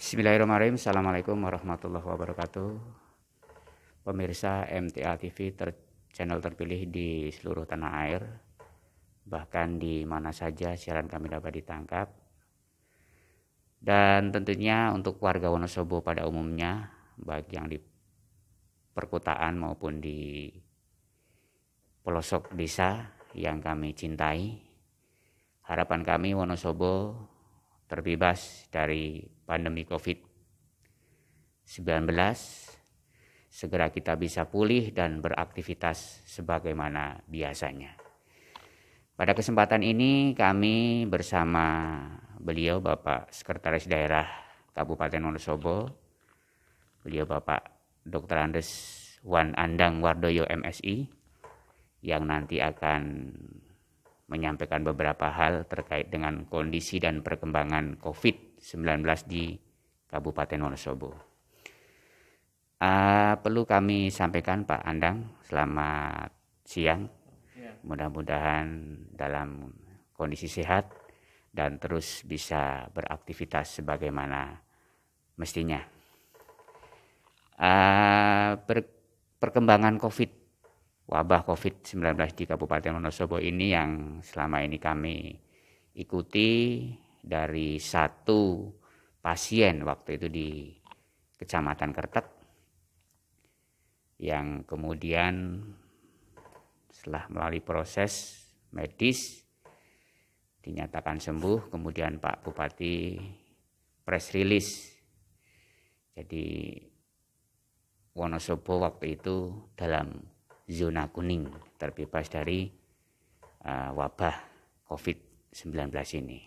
Bismillahirrahmanirrahim. Assalamualaikum warahmatullahi wabarakatuh. Pemirsa MTA TV channel terpilih di seluruh tanah air, bahkan di mana saja siaran kami dapat ditangkap. Dan tentunya untuk warga Wonosobo pada umumnya, baik yang di perkotaan maupun di pelosok desa yang kami cintai, harapan kami Wonosobo terbebas dari pandemi COVID-19, segera kita bisa pulih dan beraktivitas sebagaimana biasanya. Pada kesempatan ini kami bersama beliau Bapak Sekretaris Daerah Kabupaten Wonosobo, beliau Bapak Dr. Andes Wan Andang Wardoyo MSI, yang nanti akan menyampaikan beberapa hal terkait dengan kondisi dan perkembangan COVID-19 di Kabupaten Wonosobo. Perlu kami sampaikan Pak Andang, selamat siang. Mudah-mudahan dalam kondisi sehat dan terus bisa beraktivitas sebagaimana mestinya. Perkembangan wabah COVID-19 di Kabupaten Wonosobo ini yang selama ini kami ikuti dari satu pasien waktu itu di Kecamatan Kertek, yang kemudian setelah melalui proses medis dinyatakan sembuh, kemudian Pak Bupati press release. Jadi Wonosobo waktu itu dalam zona kuning, terbebas dari wabah COVID-19 ini.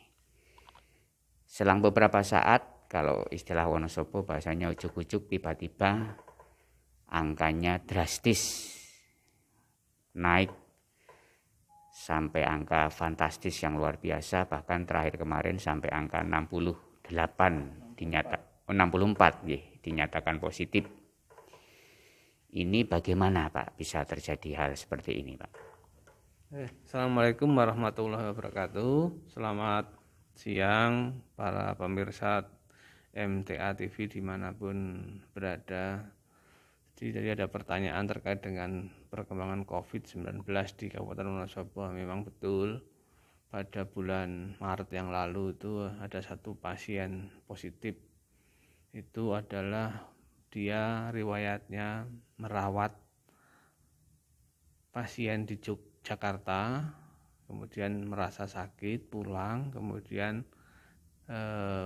Selang beberapa saat, kalau istilah Wonosobo bahasanya ujuk-ujuk, tiba-tiba angkanya drastis naik sampai angka fantastis yang luar biasa, bahkan terakhir kemarin sampai angka 64 dinyatakan positif. Ini bagaimana Pak bisa terjadi hal seperti ini Pak? Assalamualaikum warahmatullahi wabarakatuh. Selamat siang para pemirsa MTA TV dimanapun berada. Jadi ada pertanyaan terkait dengan perkembangan COVID-19 di Kabupaten Wonosobo. Memang betul, pada bulan Maret yang lalu itu ada satu pasien positif. Itu adalah dia riwayatnya merawat pasien di Jakarta, kemudian merasa sakit, pulang, kemudian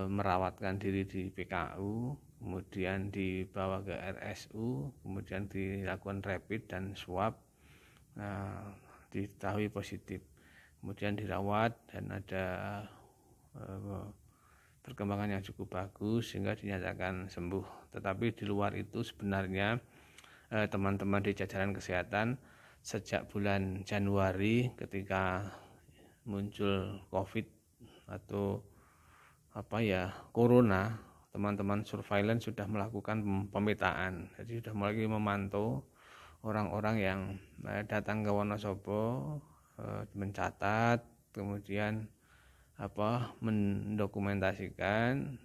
merawatkan diri di PKU, kemudian dibawa ke RSU, kemudian dilakukan rapid dan swab, diketahui positif, kemudian dirawat dan ada perkembangan yang cukup bagus sehingga dinyatakan sembuh. Tetapi di luar itu sebenarnya teman-teman di jajaran kesehatan sejak bulan Januari ketika muncul COVID atau corona, teman-teman surveillance sudah melakukan pemetaan. Jadi sudah mulai memantau orang-orang yang datang ke Wonosobo, mencatat, kemudian mendokumentasikan.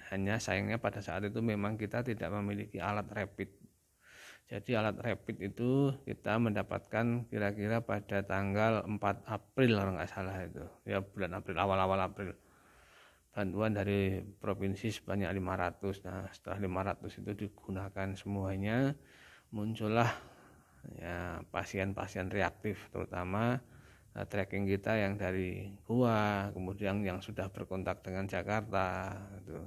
Hanya sayangnya pada saat itu memang kita tidak memiliki alat rapid. Jadi alat rapid itu kita mendapatkan kira-kira pada tanggal 4 April kalau nggak salah itu. Ya bulan April, awal-awal April. Bantuan dari provinsi sebanyak 500. Nah setelah 500 itu digunakan semuanya, muncullah ya pasien-pasien reaktif, terutama tracking kita yang dari Goa, kemudian yang sudah berkontak dengan Jakarta gitu.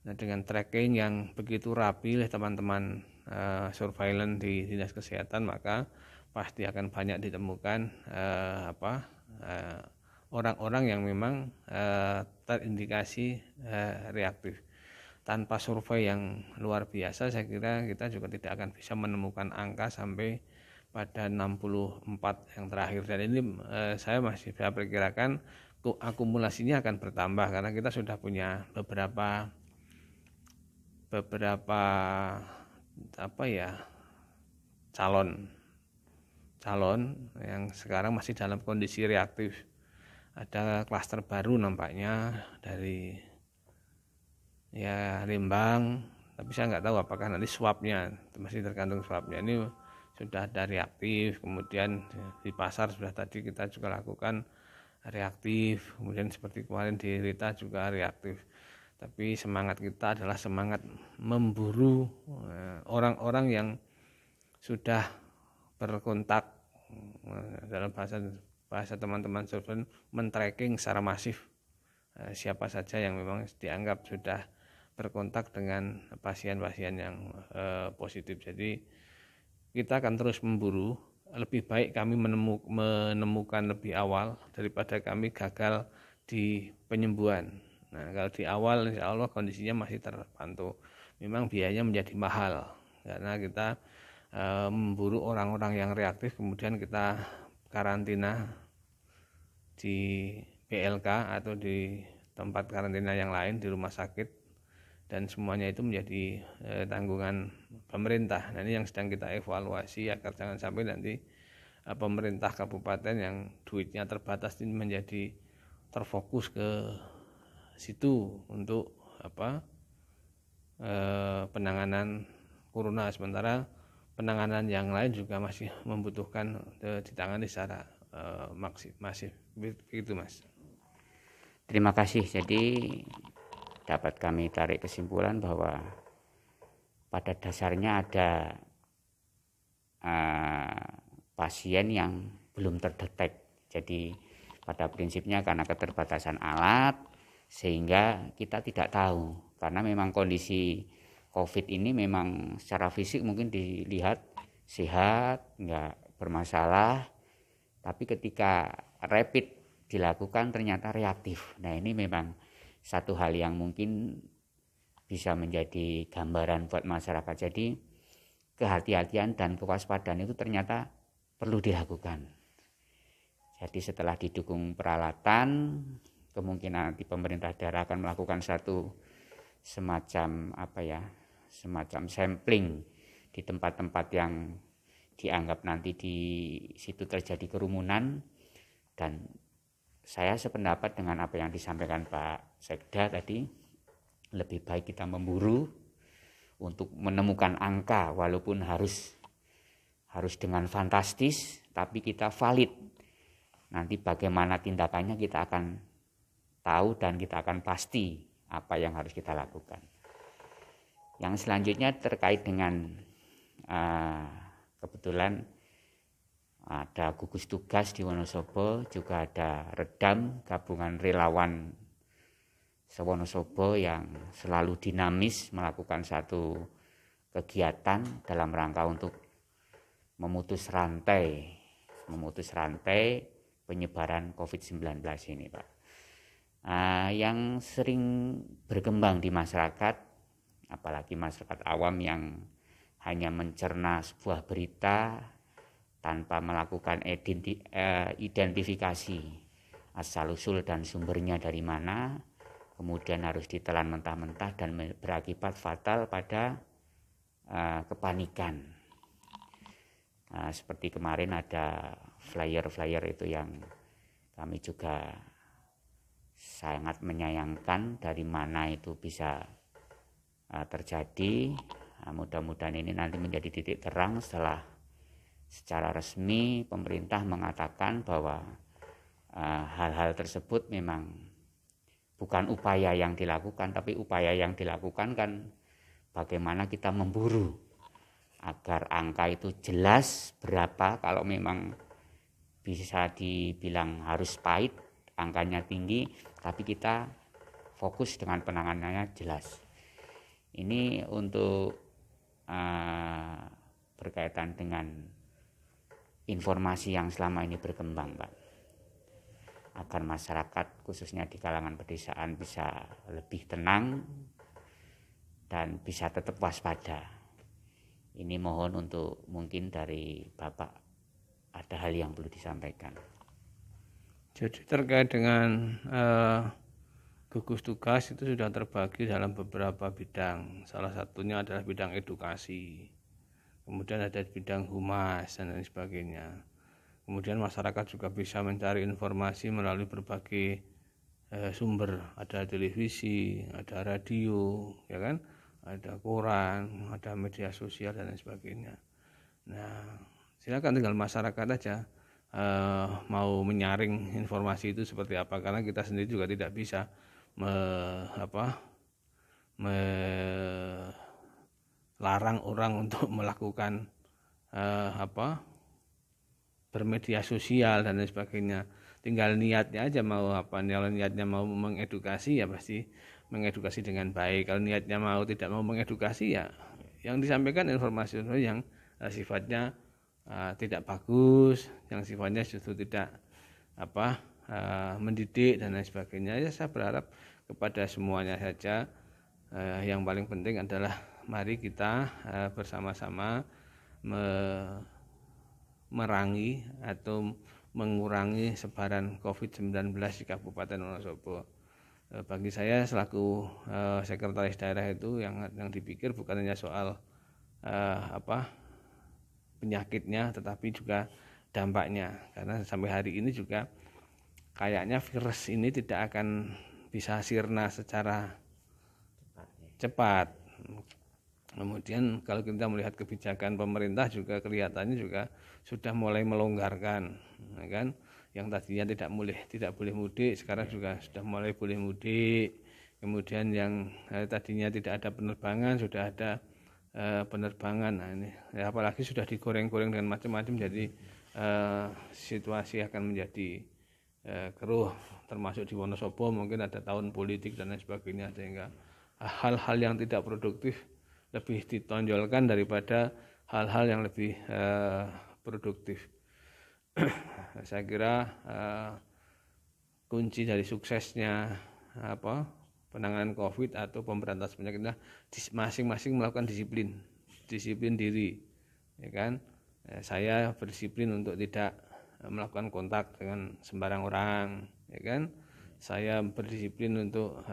Nah dengan tracking yang begitu rapi oleh teman-teman surveillance di dinas kesehatan, maka pasti akan banyak ditemukan orang-orang yang memang terindikasi reaktif. Tanpa survei yang luar biasa, saya kira kita juga tidak akan bisa menemukan angka sampai pada 64 yang terakhir. Dan ini saya masih bisa perkirakan akumulasinya akan bertambah karena kita sudah punya beberapa calon yang sekarang masih dalam kondisi reaktif. Ada klaster baru nampaknya dari ya rimbang, tapi saya nggak tahu apakah nanti swabnya, masih tergantung swabnya ini sudah ada reaktif, kemudian di pasar sudah tadi kita juga lakukan reaktif, kemudian seperti kemarin di Rita juga reaktif. Tapi semangat kita adalah semangat memburu orang-orang yang sudah berkontak, dalam bahasa teman-teman survei, men-tracking secara masif siapa saja yang memang dianggap sudah berkontak dengan pasien-pasien yang positif. Jadi kita akan terus memburu. Lebih baik kami menemukan lebih awal daripada kami gagal di penyembuhan. Nah, kalau di awal insya Allah kondisinya masih terpantau. Memang biayanya menjadi mahal karena kita memburu orang-orang yang reaktif, kemudian kita karantina di BLK atau di tempat karantina yang lain di rumah sakit, dan semuanya itu menjadi tanggungan pemerintah. Nah, ini yang sedang kita evaluasi agar jangan sampai nanti pemerintah kabupaten yang duitnya terbatas ini menjadi terfokus ke situ untuk penanganan corona, sementara penanganan yang lain juga masih membutuhkan ditangani secara masif. Begitu, Mas. Terima kasih. Jadi dapat kami tarik kesimpulan bahwa pada dasarnya ada pasien yang belum terdetek. Jadi pada prinsipnya karena keterbatasan alat sehingga kita tidak tahu, karena memang kondisi COVID ini memang secara fisik mungkin dilihat sehat, nggak bermasalah, tapi ketika rapid dilakukan ternyata reaktif. Nah, ini memang satu hal yang mungkin bisa menjadi gambaran buat masyarakat. Jadi kehati-hatian dan kewaspadaan itu ternyata perlu dilakukan. Jadi setelah didukung peralatan, kemungkinan nanti pemerintah daerah akan melakukan satu semacam sampling di tempat-tempat yang dianggap nanti di situ terjadi kerumunan. Dan saya sependapat dengan apa yang disampaikan Pak Sekda tadi, lebih baik kita memburu untuk menemukan angka, walaupun harus dengan fantastis, tapi kita valid. Nanti bagaimana tindakannya kita akan tahu dan kita akan pasti apa yang harus kita lakukan. Yang selanjutnya terkait dengan kebetulan ada gugus tugas di Wonosobo, juga ada Redam, gabungan relawan Wonosobo yang selalu dinamis melakukan satu kegiatan dalam rangka untuk memutus rantai penyebaran COVID-19 ini, Pak. Yang sering berkembang di masyarakat, apalagi masyarakat awam yang hanya mencerna sebuah berita tanpa melakukan identifikasi asal-usul dan sumbernya dari mana, kemudian harus ditelan mentah-mentah dan berakibat fatal pada kepanikan. Seperti kemarin ada flyer-flyer itu yang kami juga sangat menyayangkan dari mana itu bisa terjadi. Mudah-mudahan ini nanti menjadi titik terang setelah secara resmi pemerintah mengatakan bahwa hal-hal tersebut memang bukan upaya yang dilakukan, tapi upaya yang dilakukan kan bagaimana kita memburu agar angka itu jelas berapa. Kalau memang bisa dibilang harus pahit, angkanya tinggi, tapi kita fokus dengan penanganannya jelas. Ini untuk berkaitan dengan informasi yang selama ini berkembang, Pak, agar masyarakat khususnya di kalangan pedesaan bisa lebih tenang dan bisa tetap waspada. Ini mohon untuk mungkin dari Bapak ada hal yang perlu disampaikan. Jadi terkait dengan gugus tugas itu sudah terbagi dalam beberapa bidang. Salah satunya adalah bidang edukasi, kemudian ada bidang humas dan lain sebagainya. Kemudian masyarakat juga bisa mencari informasi melalui berbagai sumber, ada televisi, ada radio, ya kan, ada koran, ada media sosial dan lain sebagainya. Nah, silakan tinggal masyarakat aja mau menyaring informasi itu seperti apa, karena kita sendiri juga tidak bisa melarang orang untuk melakukan bermedia sosial dan lain sebagainya. Tinggal niatnya aja mau apa. Kalau niatnya mau mengedukasi ya pasti mengedukasi dengan baik. Kalau niatnya mau tidak mau mengedukasi ya yang disampaikan informasi yang sifatnya tidak bagus, yang sifatnya justru tidak mendidik dan lain sebagainya. Ya saya berharap kepada semuanya saja, yang paling penting adalah mari kita bersama-sama merangi atau mengurangi sebaran COVID-19 di Kabupaten Wonosobo. Bagi saya selaku sekretaris daerah itu yang dipikir bukan hanya soal penyakitnya, tetapi juga dampaknya. Karena sampai hari ini juga kayaknya virus ini tidak akan bisa sirna secara cepat. Kemudian kalau kita melihat kebijakan pemerintah juga kelihatannya juga sudah mulai melonggarkan, ya kan? Yang tadinya tidak boleh mudik sekarang juga sudah mulai boleh mudik. Kemudian yang tadinya tidak ada penerbangan sudah ada penerbangan. Nah, ini ya, apalagi sudah digoreng-goreng dengan macam-macam, jadi situasi akan menjadi keruh, termasuk di Wonosobo mungkin ada tahun politik dan lain sebagainya, sehingga hal-hal yang tidak produktif lebih ditonjolkan daripada hal-hal yang lebih produktif. Saya kira kunci dari suksesnya penanganan COVID atau pemberantasan penyakitnya masing-masing melakukan disiplin diri, ya kan. Saya berdisiplin untuk tidak melakukan kontak dengan sembarang orang, ya kan. Saya berdisiplin untuk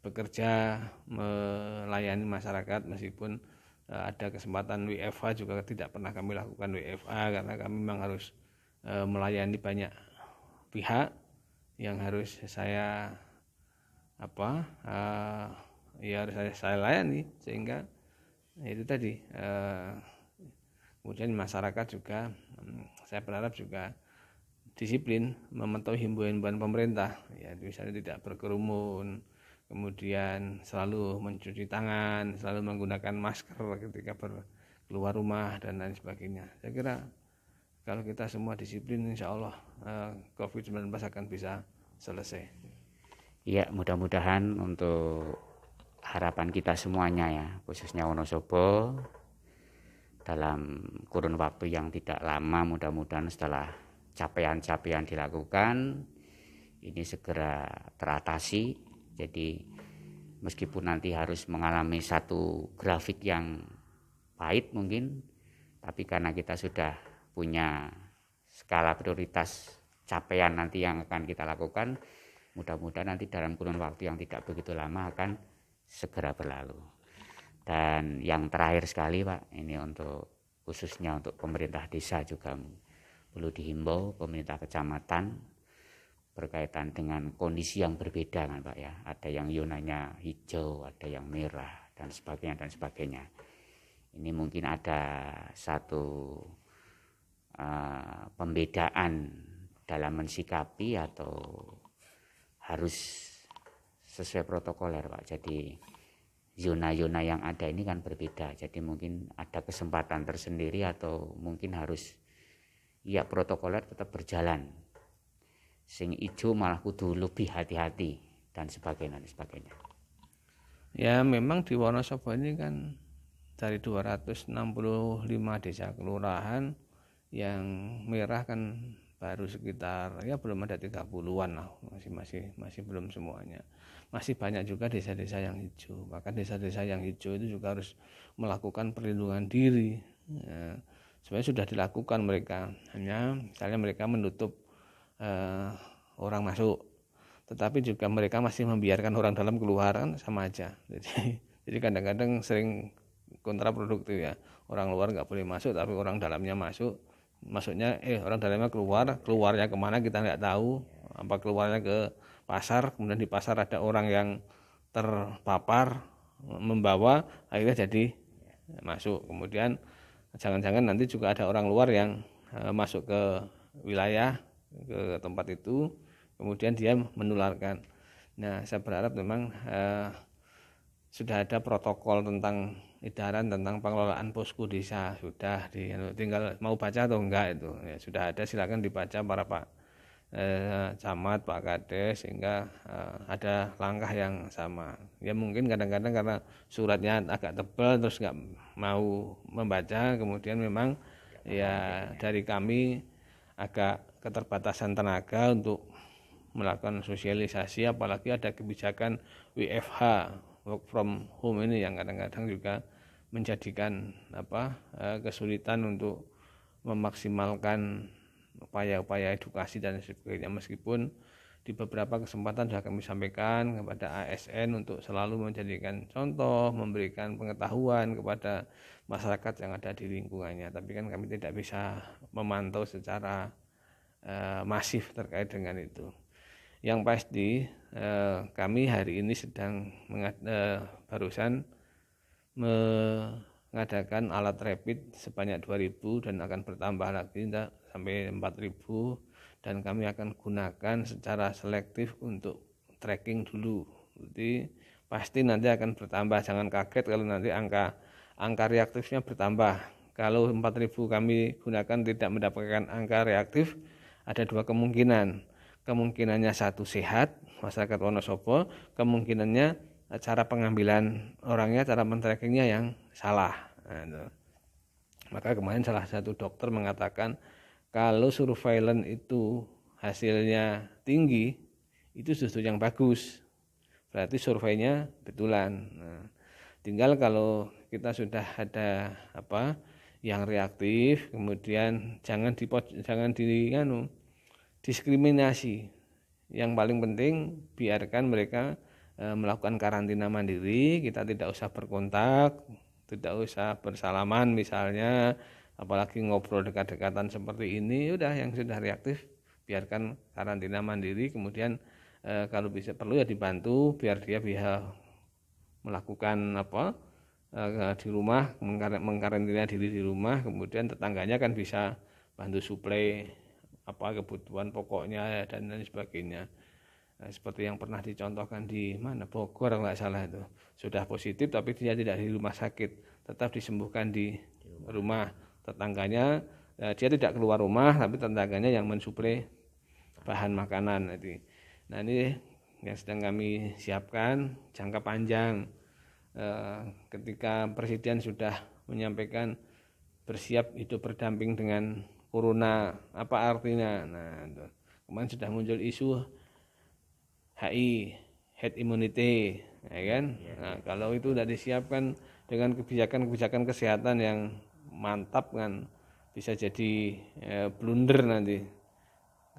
bekerja melayani masyarakat, meskipun ada kesempatan WFH juga tidak pernah kami lakukan WFH karena kami memang harus melayani banyak pihak yang harus saya harus saya layani, sehingga itu tadi. Kemudian masyarakat juga saya berharap juga disiplin mematuhi himbauan pemerintah, ya misalnya tidak berkerumun, kemudian selalu mencuci tangan, selalu menggunakan masker ketika keluar rumah dan lain sebagainya. Saya kira kalau kita semua disiplin, insya Allah COVID-19 akan bisa selesai. Ya, mudah-mudahan untuk harapan kita semuanya ya, khususnya Wonosobo, dalam kurun waktu yang tidak lama, mudah-mudahan setelah capaian-capaian dilakukan ini segera teratasi. Jadi meskipun nanti harus mengalami satu grafik yang pahit mungkin, tapi karena kita sudah punya skala prioritas capaian nanti yang akan kita lakukan, mudah-mudahan nanti dalam kurun waktu yang tidak begitu lama akan segera berlalu. Dan yang terakhir sekali Pak, ini khususnya untuk pemerintah desa juga perlu dihimbau, pemerintah kecamatan, berkaitan dengan kondisi yang berbeda kan Pak ya. Ada yang zonanya hijau, ada yang merah dan sebagainya. Ini mungkin ada satu pembedaan dalam mensikapi atau harus sesuai protokoler Pak. Jadi zona-zona yang ada ini kan berbeda. Jadi mungkin ada kesempatan tersendiri atau mungkin harus ya protokoler tetap berjalan. Sing ijo malah kudu lebih hati-hati dan sebagainya. Ya memang di Wonosobo ini kan dari 265 desa kelurahan, yang merah kan baru sekitar ya belum ada 30-an lah, masih belum semuanya. Masih banyak juga desa-desa yang hijau. Bahkan desa-desa yang hijau itu juga harus melakukan perlindungan diri. Ya, sebenarnya sudah dilakukan mereka, hanya misalnya mereka menutup orang masuk, tetapi juga mereka masih membiarkan orang dalam keluar, kan sama aja. Jadi kadang-kadang sering kontraproduktif ya. Orang luar nggak boleh masuk, tapi orang dalamnya masuk. Maksudnya orang dalamnya keluarnya kemana kita nggak tahu. keluarnya ke pasar, kemudian di pasar ada orang yang terpapar membawa, akhirnya jadi masuk. Kemudian jangan-jangan nanti juga ada orang luar yang masuk ke wilayah, ke tempat itu, kemudian dia menularkan. Nah, saya berharap memang sudah ada protokol tentang edaran tentang pengelolaan posko desa, sudah tinggal mau baca atau enggak itu ya, sudah ada, silakan dibaca para Pak camat, Pak Kades, sehingga ada langkah yang sama. Ya mungkin kadang-kadang karena suratnya agak tebal terus nggak mau membaca, kemudian memang ya dari kami agak keterbatasan tenaga untuk melakukan sosialisasi, apalagi ada kebijakan WFH, work from home ini yang kadang-kadang juga menjadikan kesulitan untuk memaksimalkan upaya-upaya edukasi dan sebagainya. Meskipun di beberapa kesempatan sudah kami sampaikan kepada ASN untuk selalu menjadikan contoh, memberikan pengetahuan kepada masyarakat yang ada di lingkungannya, tapi kan kami tidak bisa memantau secara masif terkait dengan itu. Yang pasti kami hari ini sedang barusan mengadakan alat rapid sebanyak 2.000 dan akan bertambah lagi sampai 4.000, dan kami akan gunakan secara selektif untuk tracking dulu. Jadi pasti nanti akan bertambah, jangan kaget kalau nanti angka reaktifnya bertambah. Kalau 4.000 kami gunakan tidak mendapatkan angka reaktif, ada dua kemungkinan. Kemungkinannya satu sehat, masyarakat Wonosobo, kemungkinannya cara pengambilan orangnya, cara men-trackingnya yang salah. Nah, maka kemarin salah satu dokter mengatakan kalau surveillance itu hasilnya tinggi, itu justru yang bagus, berarti surveinya betulan. Nah, tinggal kalau kita sudah ada yang reaktif, kemudian jangan diskriminasi. Yang paling penting biarkan mereka melakukan karantina mandiri, kita tidak usah berkontak, tidak usah bersalaman misalnya, apalagi ngobrol dekat-dekatan seperti ini. Udah, yang sudah reaktif biarkan karantina mandiri, kemudian kalau bisa perlu ya dibantu biar dia bisa melakukan di rumah, mengkarantina diri di rumah, kemudian tetangganya kan bisa bantu suplai kebutuhan pokoknya dan lain sebagainya. Nah, seperti yang pernah dicontohkan di Bogor nggak salah, itu sudah positif tapi dia tidak di rumah sakit, tetap disembuhkan di rumah tetangganya. Dia tidak keluar rumah tapi tetangganya yang mensuplai bahan makanan. Nah, ini yang sedang kami siapkan jangka panjang. Ketika Presiden sudah menyampaikan bersiap hidup berdamping dengan Corona, apa artinya? Nah, kemarin sudah muncul isu HI, herd immunity, ya kan? Nah, kalau itu sudah disiapkan dengan kebijakan kesehatan yang mantap kan, bisa jadi blunder nanti.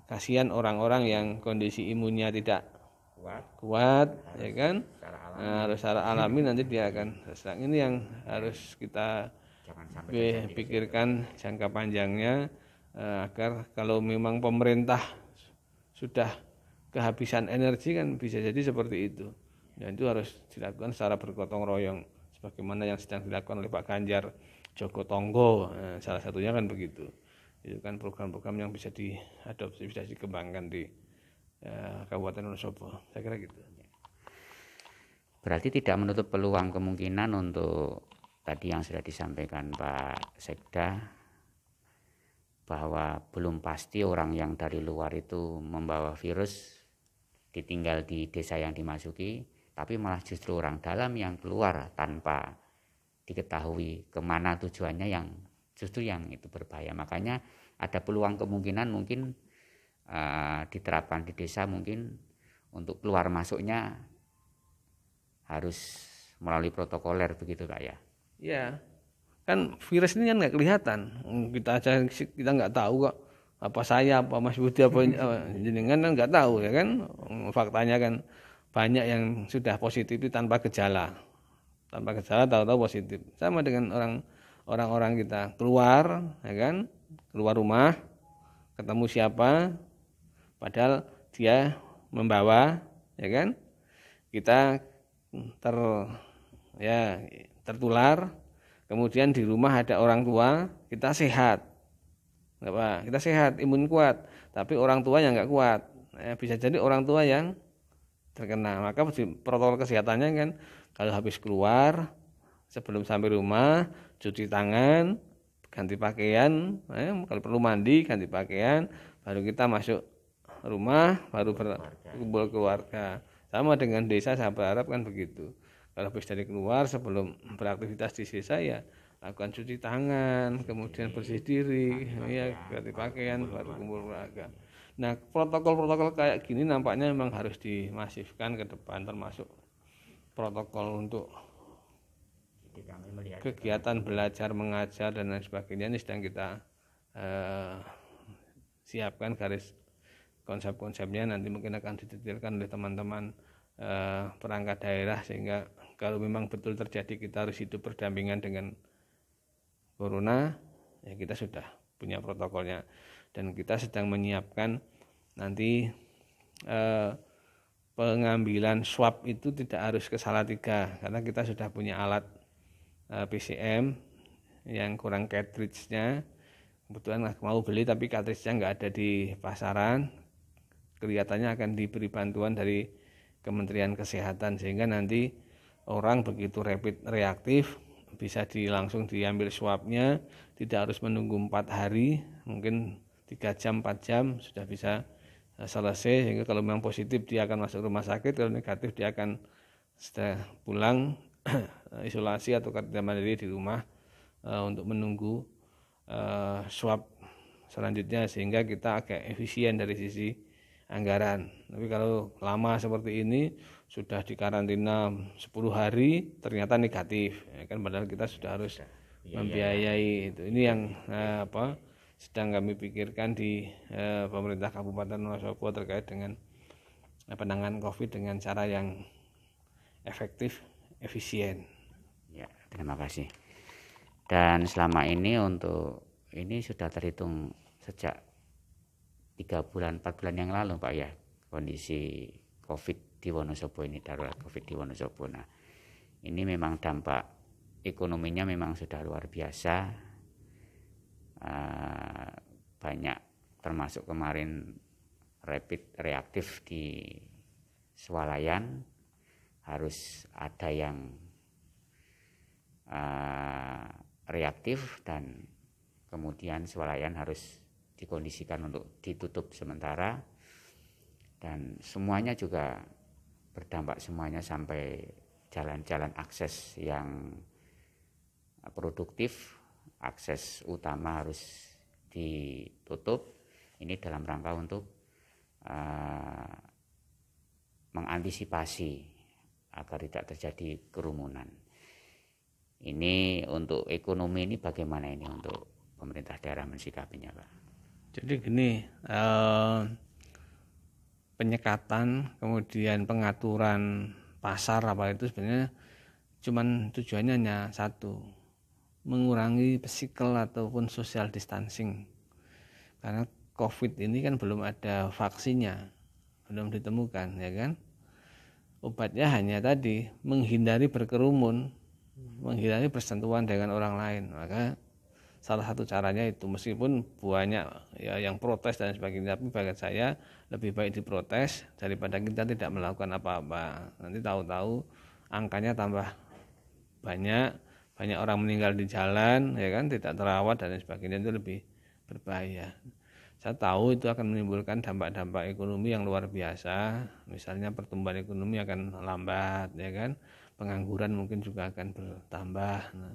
Kasihan orang-orang yang kondisi imunnya tidak kuat, ya kan? Harus secara alami nanti dia akan sedang. Ini yang harus kita pikirkan jangka panjangnya, agar kalau memang pemerintah sudah kehabisan energi kan bisa jadi seperti itu. Dan itu harus dilakukan secara bergotong royong, sebagaimana yang sedang dilakukan oleh Pak Ganjar Jogotonggo. Salah satunya kan begitu. Itu kan program-program yang bisa diadopsi, bisa dikembangkan di Kabupaten Wonosobo. Saya kira gitu. Berarti tidak menutup peluang kemungkinan untuk tadi yang sudah disampaikan Pak Sekda, bahwa belum pasti orang yang dari luar itu membawa virus ditinggal di desa yang dimasuki, tapi malah justru orang dalam yang keluar tanpa diketahui kemana tujuannya, yang justru yang itu berbahaya. Makanya ada peluang kemungkinan mungkin diterapkan di desa, mungkin untuk keluar masuknya harus melalui protokoler begitu Pak ya? Ya, kan virus ini kan nggak kelihatan, kita nggak tahu kok, apa saya, apa Mas Budi, apa jenengan kan nggak tahu ya kan. Faktanya kan banyak yang sudah positif tanpa gejala tahu-tahu positif. Sama dengan orang-orang kita keluar, ya kan, keluar rumah ketemu siapa, padahal dia membawa, ya kan, kita tertular, kemudian di rumah ada orang tua, kita sehat, kita sehat, imun kuat, tapi orang tua yang nggak kuat, bisa jadi orang tua yang terkena. Maka protokol kesehatannya kan, kalau habis keluar, sebelum sampai rumah, cuci tangan, ganti pakaian, kalau perlu mandi, ganti pakaian, baru kita masuk rumah, baru berkumpul keluarga. Sama dengan desa, saya berharap kan begitu. Kalau habis dari keluar, sebelum beraktivitas di desa, ya lakukan cuci tangan, kemudian bersih diri, ya ganti pakaian, baru kumpul keluarga. Nah, protokol-protokol kayak gini nampaknya memang harus dimasifkan ke depan, termasuk protokol untuk kegiatan belajar mengajar dan lain sebagainya. Ini sedang kita siapkan garis konsep-konsepnya, nanti mungkin akan didetailkan oleh teman-teman perangkat daerah, sehingga kalau memang betul terjadi kita harus hidup berdampingan dengan corona, ya kita sudah punya protokolnya. Dan kita sedang menyiapkan nanti pengambilan swab itu tidak harus ke Salatiga, karena kita sudah punya alat PCM yang kurang cartridge-nya. Kebetulan mau beli tapi cartridge-nya nggak ada di pasaran. Kelihatannya akan diberi bantuan dari Kementerian Kesehatan, sehingga nanti orang begitu rapid reaktif bisa langsung diambil swabnya, tidak harus menunggu 4 hari, mungkin 3 jam 4 jam sudah bisa selesai, sehingga kalau memang positif dia akan masuk rumah sakit, kalau negatif dia akan pulang isolasi atau karantina mandiri di rumah untuk menunggu swab selanjutnya, sehingga kita agak efisien dari sisi anggaran. Tapi kalau lama seperti ini, sudah dikarantina 10 hari ternyata negatif, ya kan, padahal kita sudah harus membiayai itu. Ini yang sedang kami pikirkan di pemerintah Kabupaten Wonosobo terkait dengan penanganan COVID dengan cara yang efektif, efisien. Ya, terima kasih. Dan selama ini ini sudah terhitung sejak 3 bulan 4 bulan yang lalu, Pak, ya, kondisi COVID di Wonosobo ini, darurat COVID di Wonosobo. Nah, ini memang dampak ekonominya memang sudah luar biasa, banyak, termasuk kemarin rapid reaktif di swalayan, harus ada yang reaktif dan kemudian swalayan harus dikondisikan untuk ditutup sementara, dan semuanya juga berdampak, semuanya sampai jalan-jalan akses yang produktif, akses utama harus ditutup. Ini dalam rangka untuk mengantisipasi agar tidak terjadi kerumunan. Ini untuk ekonomi ini bagaimana ini untuk pemerintah daerah mensikapinya, Pak? Jadi gini, penyekatan kemudian pengaturan pasar apa itu sebenarnya cuman tujuannya hanya satu, mengurangi physical ataupun social distancing. Karena COVID ini kan belum ada vaksinnya, belum ditemukan, ya kan. Obatnya hanya tadi, menghindari berkerumun, menghindari bersentuhan dengan orang lain. Maka salah satu caranya itu, meskipun banyak ya yang protes dan sebagainya, tapi bagi saya lebih baik diprotes daripada kita tidak melakukan apa-apa. Nanti tahu-tahu angkanya tambah banyak orang meninggal di jalan, ya kan, tidak terawat dan sebagainya, itu lebih berbahaya. Saya tahu itu akan menimbulkan dampak-dampak ekonomi yang luar biasa. Misalnya pertumbuhan ekonomi akan lambat, ya kan, pengangguran mungkin juga akan bertambah. Nah,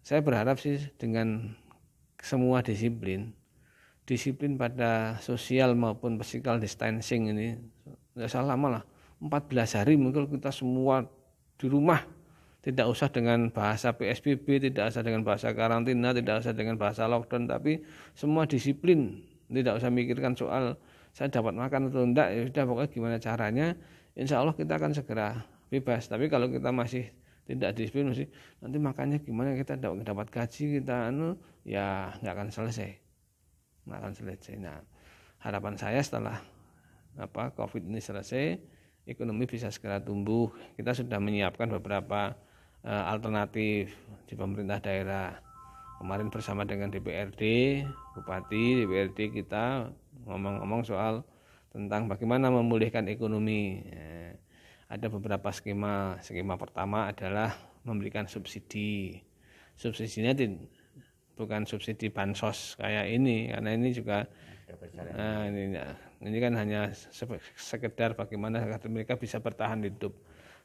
saya berharap sih dengan semua disiplin pada sosial maupun physical distancing ini, nggak usah lama lah, 14 hari mungkin kita semua di rumah, tidak usah dengan bahasa PSBB, tidak usah dengan bahasa karantina, tidak usah dengan bahasa lockdown, tapi semua disiplin, tidak usah mikirkan soal saya dapat makan atau enggak, ya sudah, pokoknya gimana caranya, insya Allah kita akan segera bebas. Tapi kalau kita masih tidak disiplin, mesti nanti makannya gimana, kita dapat gaji, kita ya nggak akan selesai. Nah, harapan saya setelah COVID ini selesai, ekonomi bisa segera tumbuh. Kita sudah menyiapkan beberapa alternatif di pemerintah daerah. Kemarin bersama dengan DPRD, Bupati, DPRD kita ngomong-ngomong soal tentang bagaimana memulihkan ekonomi. Ada beberapa skema. Skema pertama adalah memberikan subsidi. Subsidinya bukan subsidi bansos kayak ini, karena ini juga ini kan hanya sekedar bagaimana agar mereka bisa bertahan hidup.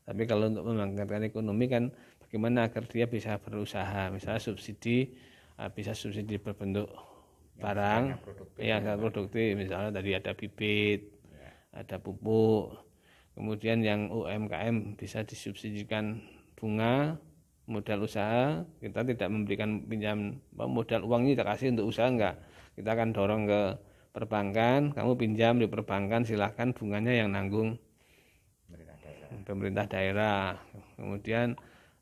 Tapi kalau untuk membangkitkan ekonomi kan bagaimana agar dia bisa berusaha, misalnya subsidi bisa subsidi berbentuk barang yang produktif, misalnya tadi ada bibit, ada pupuk. Kemudian yang UMKM bisa disubsidikan bunga modal usaha. Kita tidak memberikan pinjam modal uang, ini kita kasih untuk usaha, enggak, kita akan dorong ke perbankan, kamu pinjam di perbankan, silahkan, bunganya yang nanggung pemerintah daerah. Kemudian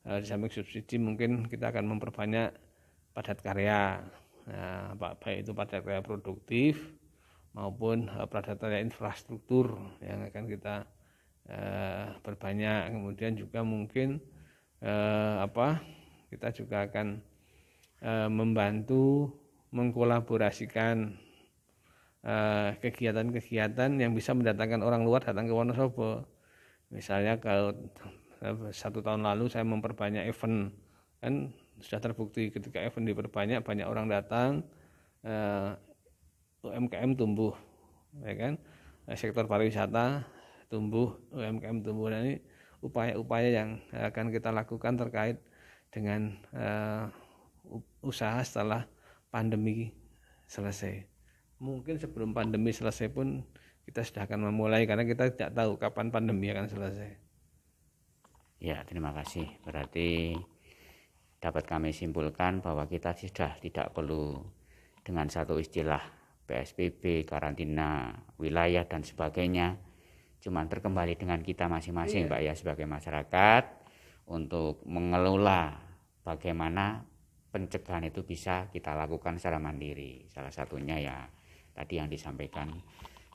di samping subsidi mungkin kita akan memperbanyak padat karya, baik itu padat karya produktif maupun padat karya infrastruktur yang akan kita perbanyak. Kemudian juga mungkin kita juga akan membantu mengkolaborasikan kegiatan-kegiatan yang bisa mendatangkan orang luar datang ke Wonosobo. Misalnya kalau 1 tahun lalu saya memperbanyak event, kan sudah terbukti ketika event diperbanyak, banyak orang datang, UMKM tumbuh, ya kan, sektor pariwisata tumbuh, UMKM tumbuh. Dan ini upaya-upaya yang akan kita lakukan terkait dengan usaha setelah pandemi selesai. Mungkin sebelum pandemi selesai pun kita sudah akan memulai, karena kita tidak tahu kapan pandemi akan selesai. Ya, terima kasih. Berarti dapat kami simpulkan bahwa kita sudah tidak perlu dengan satu istilah PSBB, karantina wilayah dan sebagainya. Cuman terkembali dengan kita masing-masing, Pak ya, sebagai masyarakat untuk mengelola bagaimana pencegahan itu bisa kita lakukan secara mandiri. Salah satunya ya tadi yang disampaikan,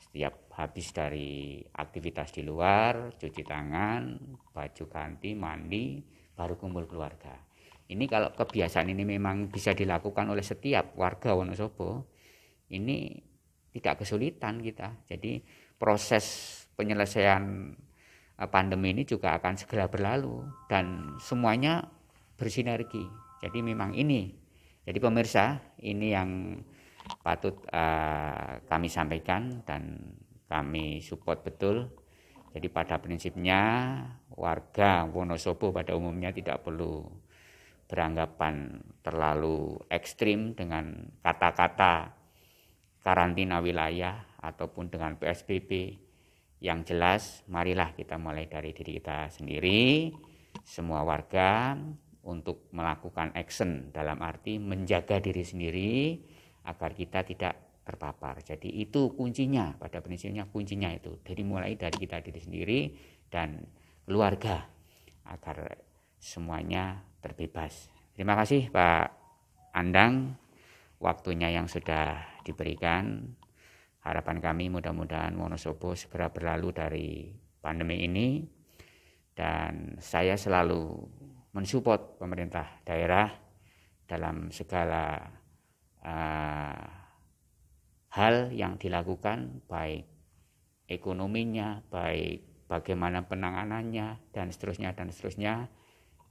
setiap habis dari aktivitas di luar, cuci tangan, baju ganti, mandi, baru kumpul keluarga. Ini kalau kebiasaan ini memang bisa dilakukan oleh setiap warga Wonosobo, ini tidak kesulitan kita. Jadi proses penyelesaian pandemi ini juga akan segera berlalu dan semuanya bersinergi. Jadi memang ini. Jadi pemirsa, ini yang patut kami sampaikan dan kami support betul. Jadi pada prinsipnya warga Wonosobo pada umumnya tidak perlu beranggapan terlalu ekstrim dengan kata-kata karantina wilayah ataupun dengan PSBB. Yang jelas marilah kita mulai dari diri kita sendiri, semua warga, untuk melakukan action dalam arti menjaga diri sendiri agar kita tidak terpapar. Jadi itu kuncinya, pada prinsipnya kuncinya itu. Jadi mulai dari kita diri sendiri dan keluarga agar semuanya terbebas. Terima kasih Pak Andang, waktunya yang sudah diberikan. Harapan kami mudah-mudahan Wonosobo segera berlalu dari pandemi ini, dan saya selalu mensupport pemerintah daerah dalam segala hal yang dilakukan, baik ekonominya, baik bagaimana penanganannya, dan seterusnya.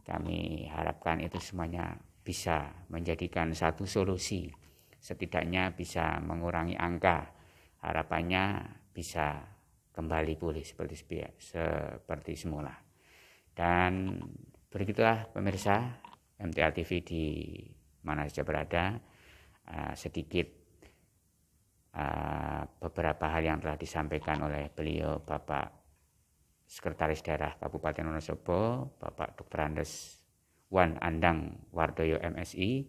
Kami harapkan itu semuanya bisa menjadikan satu solusi, setidaknya bisa mengurangi angka, harapannya bisa kembali pulih seperti semula. Dan begitulah pemirsa MTA TV di mana saja berada, sedikit beberapa hal yang telah disampaikan oleh beliau Bapak Sekretaris Daerah Kabupaten Wonosobo, Bapak Dr. Andes Wan Andang Wardoyo MSI,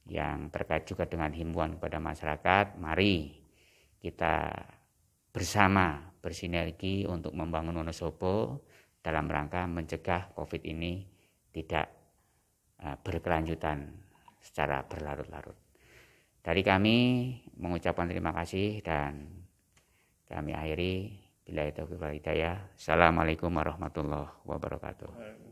yang terkait juga dengan himbauan kepada masyarakat. Mari kita bersama bersinergi untuk membangun Wonosobo dalam rangka mencegah COVID ini tidak berkelanjutan secara berlarut-larut. Dari kami mengucapkan terima kasih dan kami akhiri. Billahi taufiq wal hidayah. Assalamualaikum warahmatullahi wabarakatuh.